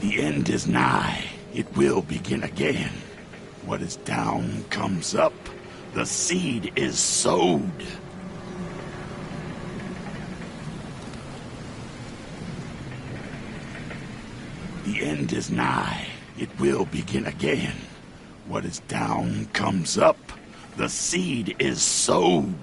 The end is nigh. It will begin again. What is down comes up. The seed is sowed. The end is nigh. It will begin again. What is down comes up. The seed is sowed.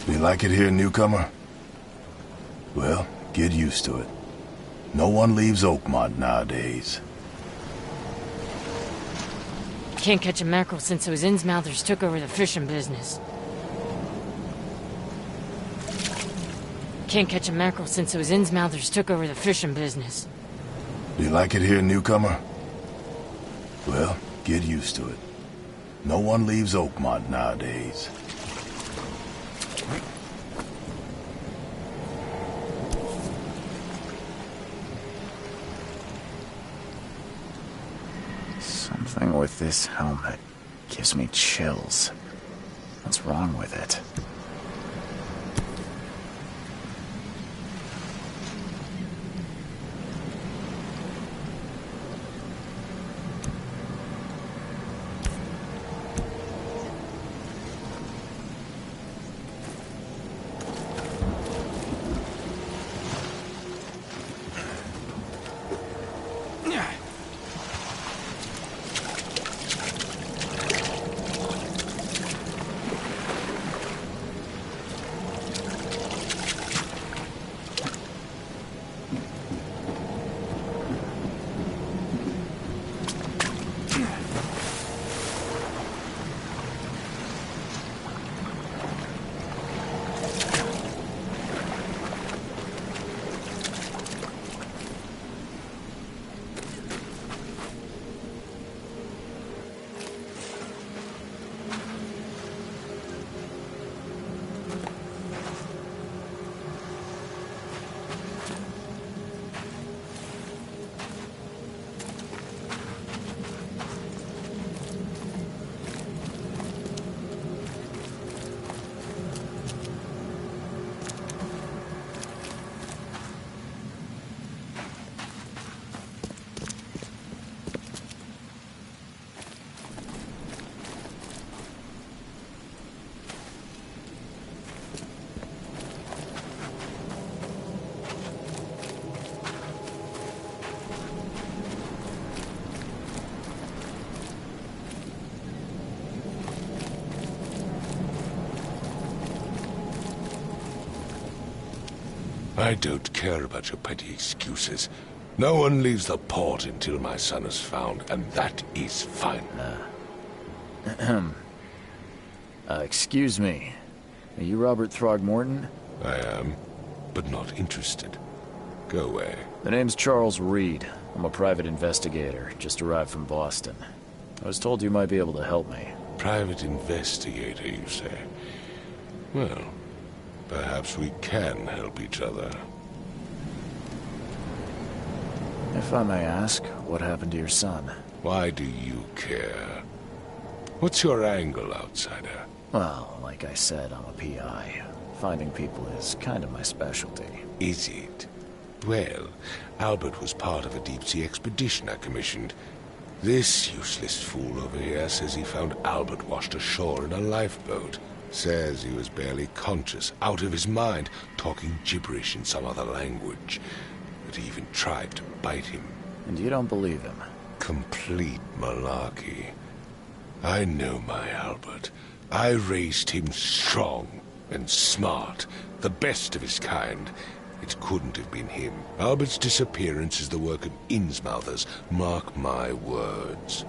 You like it here, newcomer? Well, get used to it. No one leaves Oakmont nowadays. Can't catch a mackerel since those Innsmouthers took over the fishing business. Can't catch a mackerel since those Innsmouthers took over the fishing business. You like it here, newcomer? Well, get used to it. No one leaves Oakmont nowadays. Something with this helmet gives me chills. What's wrong with it? I don't care about your petty excuses. No one leaves the port until my son is found, and that is fine. Excuse me. Are you Robert Throgmorton? I am, but not interested. Go away. The name's Charles Reed. I'm a private investigator, just arrived from Boston. I was told you might be able to help me. Private investigator, you say? Well, perhaps we can help each other. If I may ask, what happened to your son? Why do you care? What's your angle, outsider? Well, like I said, I'm a PI. Finding people is kind of my specialty. Is it? Well, Albert was part of a deep-sea expedition I commissioned. This useless fool over here says he found Albert washed ashore in a lifeboat. Says he was barely conscious, out of his mind, talking gibberish in some other language. That he even tried to bite him. And you don't believe him? Complete malarkey. I know my Albert. I raised him strong and smart, the best of his kind. It couldn't have been him. Albert's disappearance is the work of Innsmouthers, mark my words.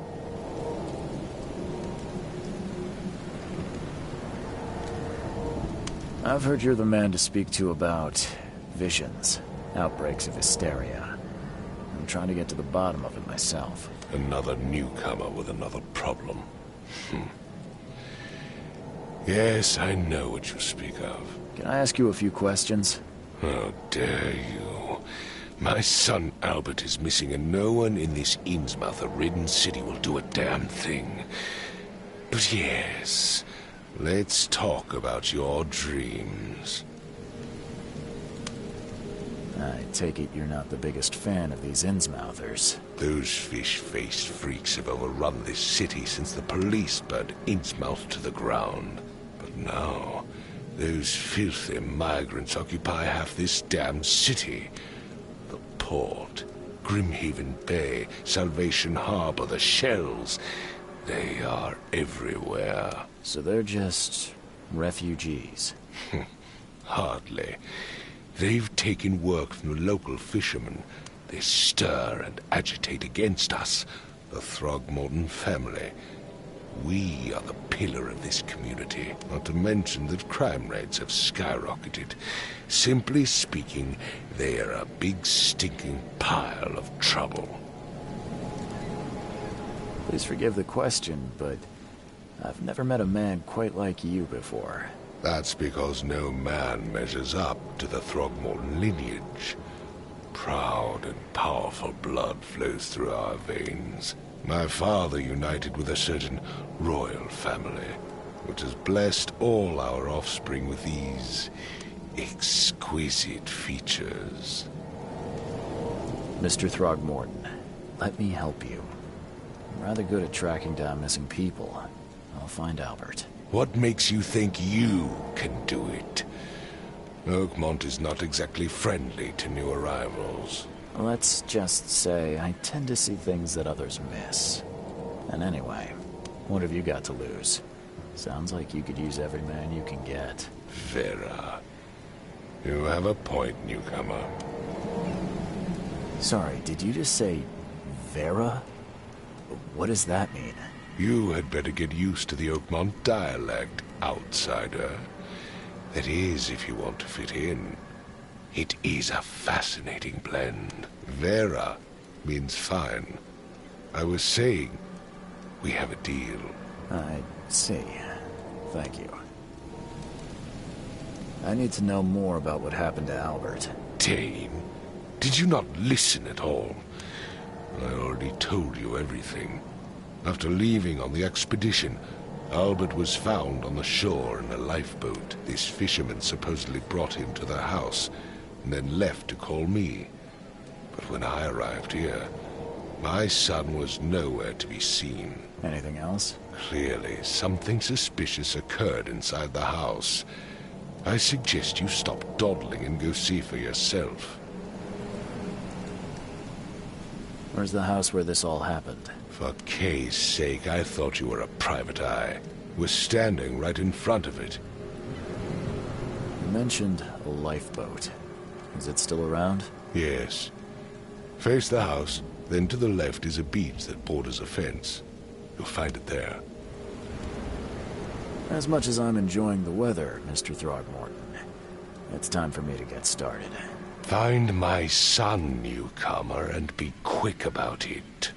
I've heard you're the man to speak to about visions, outbreaks of hysteria. I'm trying to get to the bottom of it myself. Another newcomer with another problem. Yes, I know what you speak of. Can I ask you a few questions? How dare you? My son Albert is missing, and no one in this Innsmouth-ridden city will do a damn thing. But yes, let's talk about your dreams. I take it you're not the biggest fan of these Innsmouthers. Those fish-faced freaks have overrun this city since the police burned Innsmouth to the ground. But now, those filthy migrants occupy half this damned city. The port, Grimhaven Bay, Salvation Harbor, the shells. They are everywhere. So they're just refugees. Hardly. They've taken work from the local fishermen. They stir and agitate against us, the Throgmorton family. We are the pillar of this community, not to mention that crime rates have skyrocketed. Simply speaking, they are a big stinking pile of trouble. Please forgive the question, but I've never met a man quite like you before. That's because no man measures up to the Throgmorton lineage. Proud and powerful blood flows through our veins. My father united with a certain royal family, which has blessed all our offspring with these exquisite features. Mr. Throgmorton, let me help you. I'm rather good at tracking down missing people. I'll find Albert. What makes you think you can do it? Oakmont is not exactly friendly to new arrivals. Let's just say I tend to see things that others miss. And anyway, what have you got to lose? Sounds like you could use every man you can get. Vera. You have a point, newcomer. Sorry, did you just say Vera? What does that mean? You had better get used to the Oakmont dialect, outsider. That is, if you want to fit in. It is a fascinating blend. Vera means fine. I was saying, we have a deal. I see. Thank you. I need to know more about what happened to Albert. Dane, did you not listen at all? I already told you everything. After leaving on the expedition, Albert was found on the shore in a lifeboat. This fisherman supposedly brought him to their house, and then left to call me. But when I arrived here, my son was nowhere to be seen. Anything else? Clearly, something suspicious occurred inside the house. I suggest you stop dawdling and go see for yourself. Where's the house where this all happened? For Kay's sake, I thought you were a private eye. We're standing right in front of it. You mentioned a lifeboat. Is it still around? Yes. Face the house, then to the left is a beach that borders a fence. You'll find it there. As much as I'm enjoying the weather, Mr. Throgmorton, it's time for me to get started. Find my son, newcomer, and be quick about it.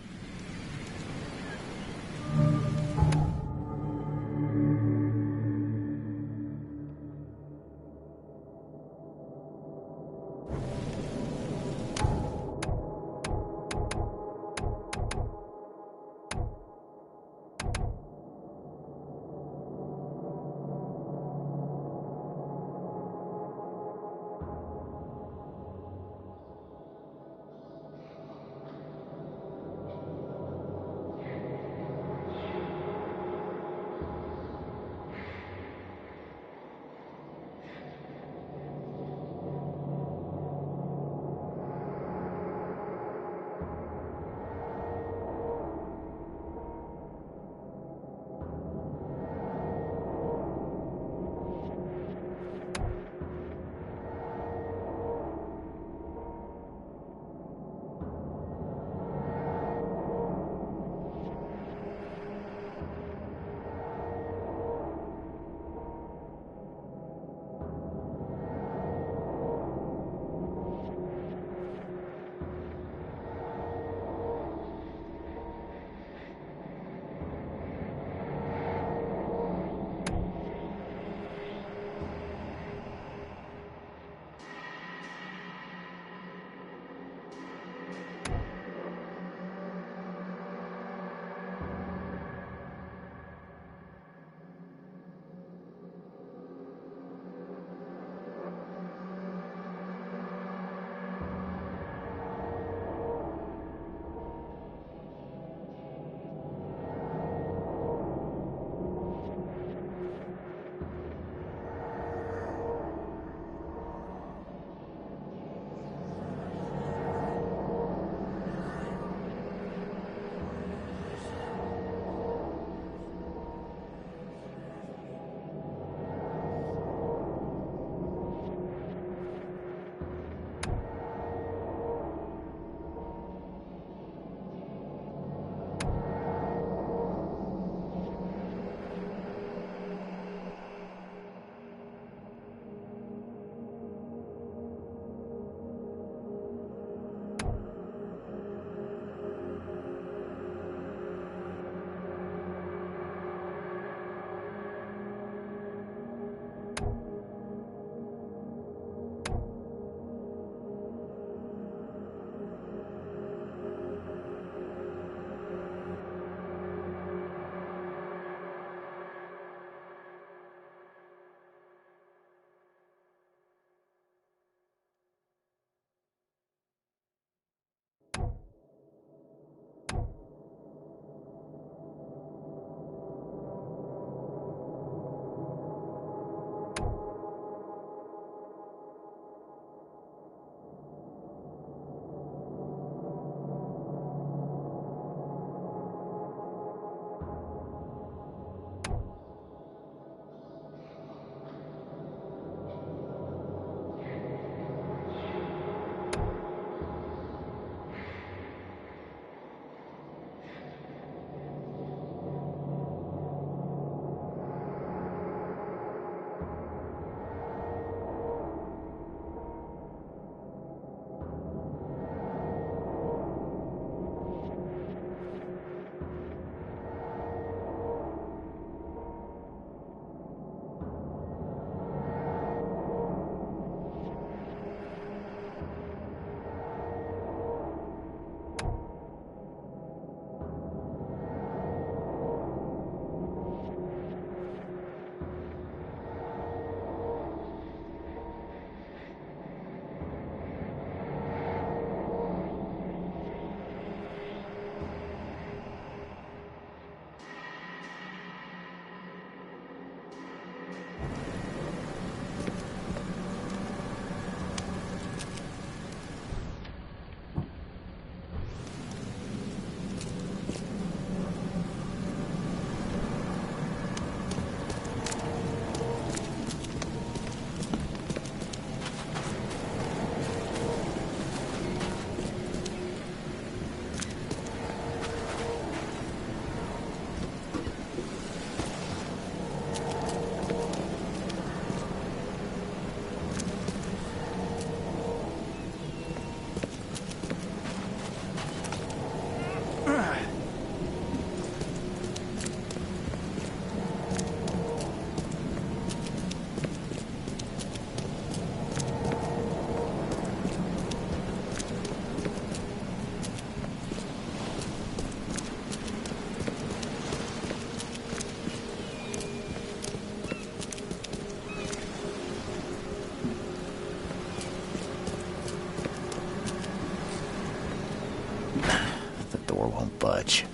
won't budge.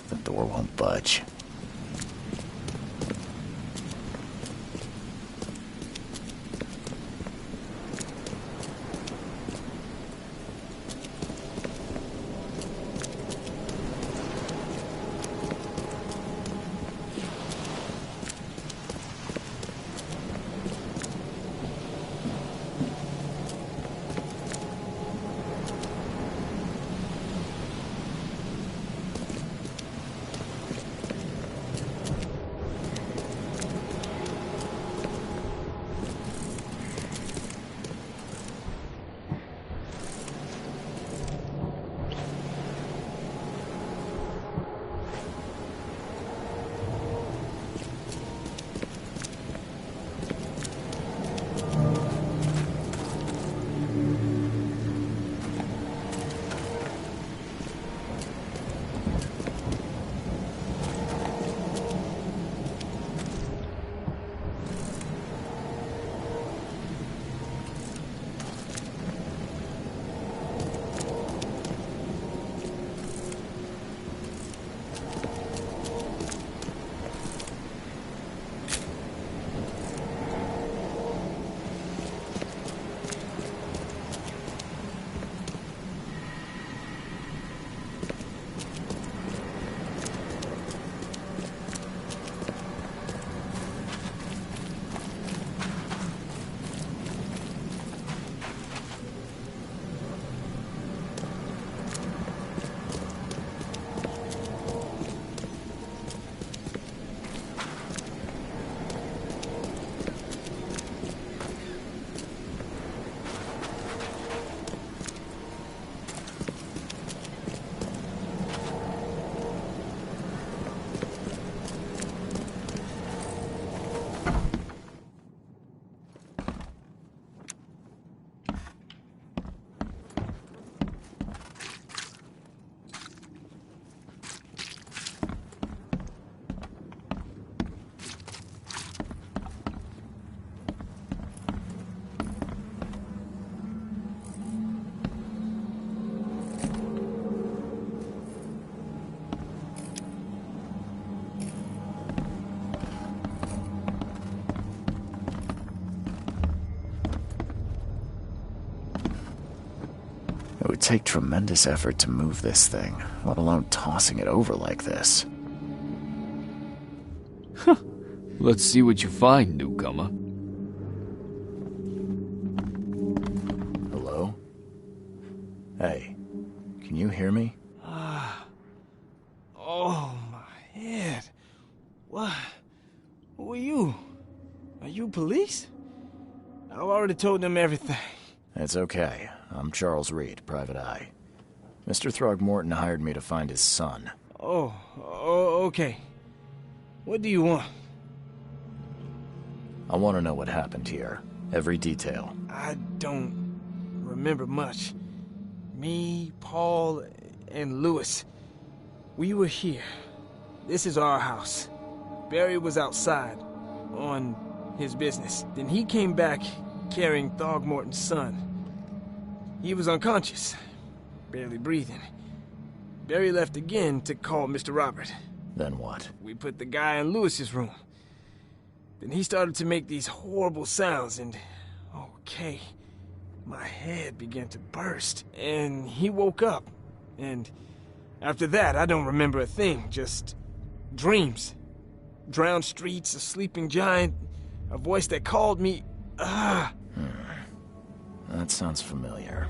The door won't budge. It would take tremendous effort to move this thing, let alone tossing it over like this. Let's see what you find, newcomer. Hello? Hey, can you hear me? Oh, my head. What? Who are you? Are you police? I've already told them everything. It's okay. I'm Charles Reed, Private Eye. Mr. Throgmorton hired me to find his son. Oh, okay. What do you want? I want to know what happened here. Every detail. I don't remember much. Me, Paul, and Lewis. We were here. This is our house. Barry was outside, on his business. Then he came back carrying Throgmorton's son. He was unconscious, barely breathing. Barry left again to call Mr. Robert. Then what? We put the guy in Lewis's room. Then he started to make these horrible sounds and... okay, my head began to burst. And he woke up. And after that, I don't remember a thing, just dreams. Drowned streets, a sleeping giant, a voice that called me... That sounds familiar.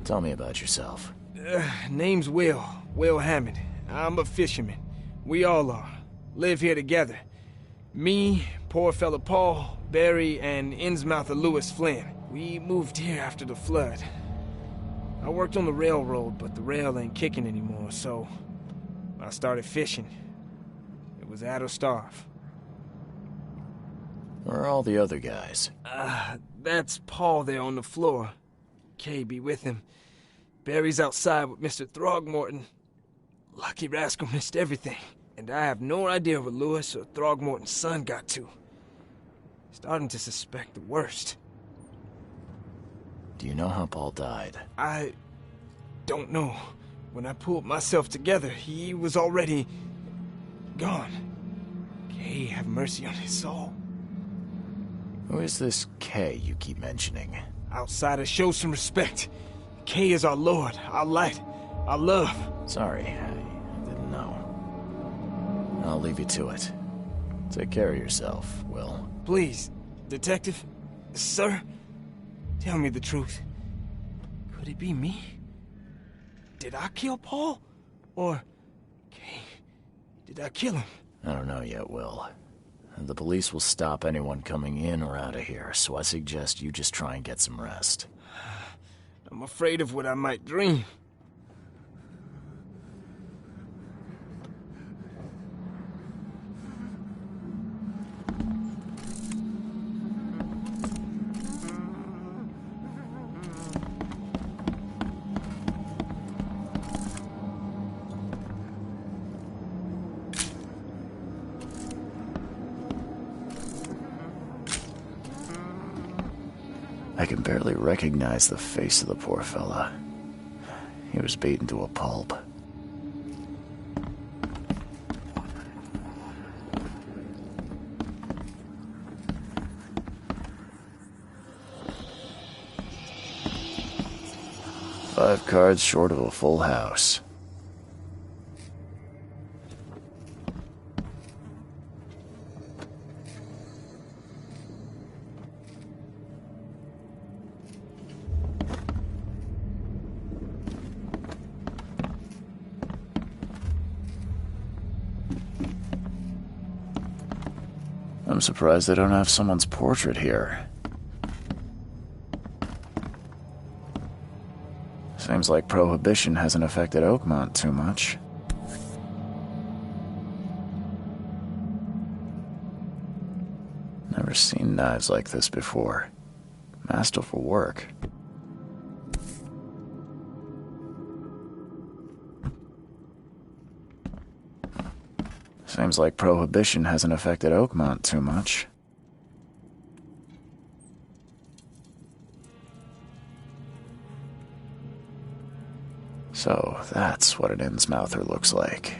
Tell me about yourself. Name's Will Hammond. I'm a fisherman. We all are. Live here together. Me, poor fella Paul, Barry, and Innsmouther Lewis Flynn. We moved here after the flood. I worked on the railroad, but the rail ain't kicking anymore, so I started fishing. It was add or starve. Where are all the other guys? That's Paul there on the floor. Kay be with him. Barry's outside with Mr. Throgmorton. Lucky rascal missed everything, and I have no idea where Lewis or Throgmorton's son got to. Starting to suspect the worst. Do you know how Paul died? I don't know. When I pulled myself together, he was already gone. Kay have mercy on his soul. Who is this Kay you keep mentioning? Outsiders, show some respect. Kay is our lord, our light, our love. Sorry, I didn't know. I'll leave you to it. Take care of yourself, Will. Please, Detective, sir, tell me the truth. Could it be me? Did I kill Paul? Or, Kay, did I kill him? I don't know yet, Will. The police will stop anyone coming in or out of here, so I suggest you just try and get some rest. I'm afraid of what I might dream. I can barely recognize the face of the poor fella. He was beaten to a pulp. Five cards short of a full house. I'm surprised they don't have someone's portrait here. Seems like Prohibition hasn't affected Oakmont too much. Never seen knives like this before. Masterful work. Seems like Prohibition hasn't affected Oakmont too much. So, that's what an Innsmouther looks like.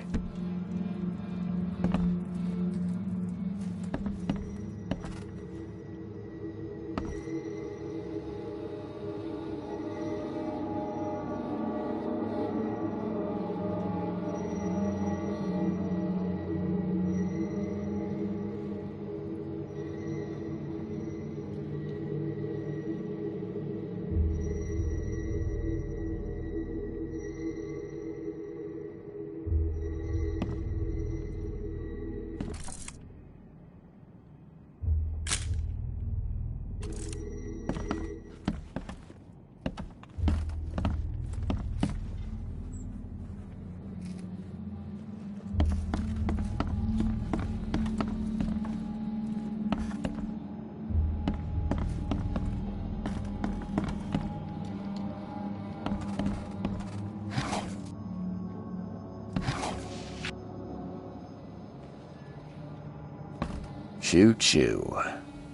Choo-choo.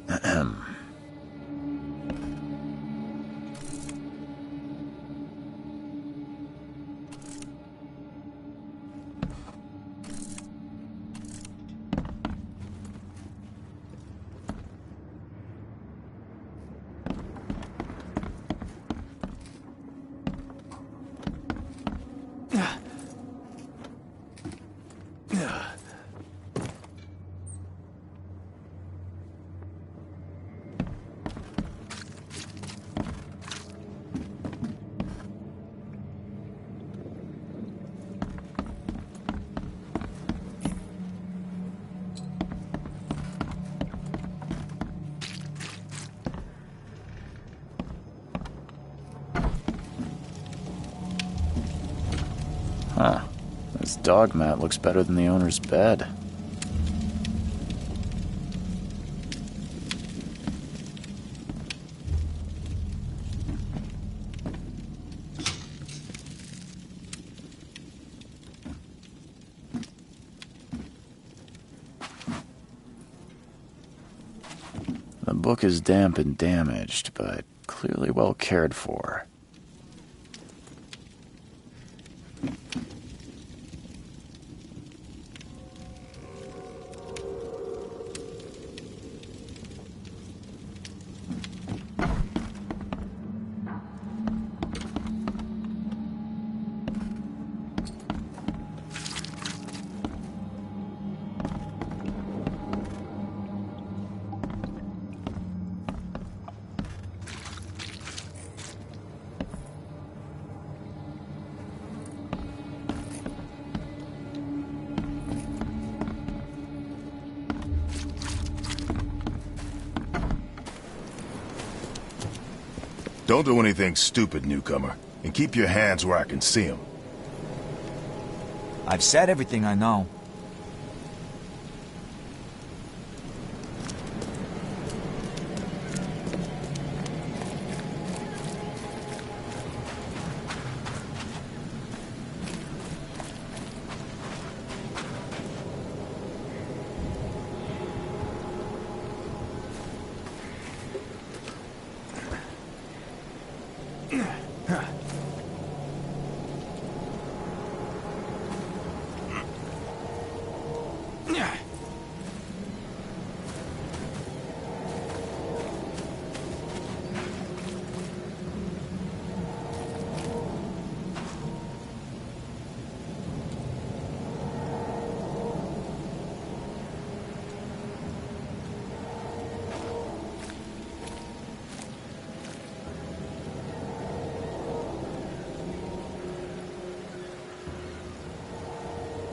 Ahem. Huh. This dog mat looks better than the owner's bed. The book is damp and damaged, but clearly well cared for. Don't do anything stupid, newcomer, and keep your hands where I can see them. I've said everything I know.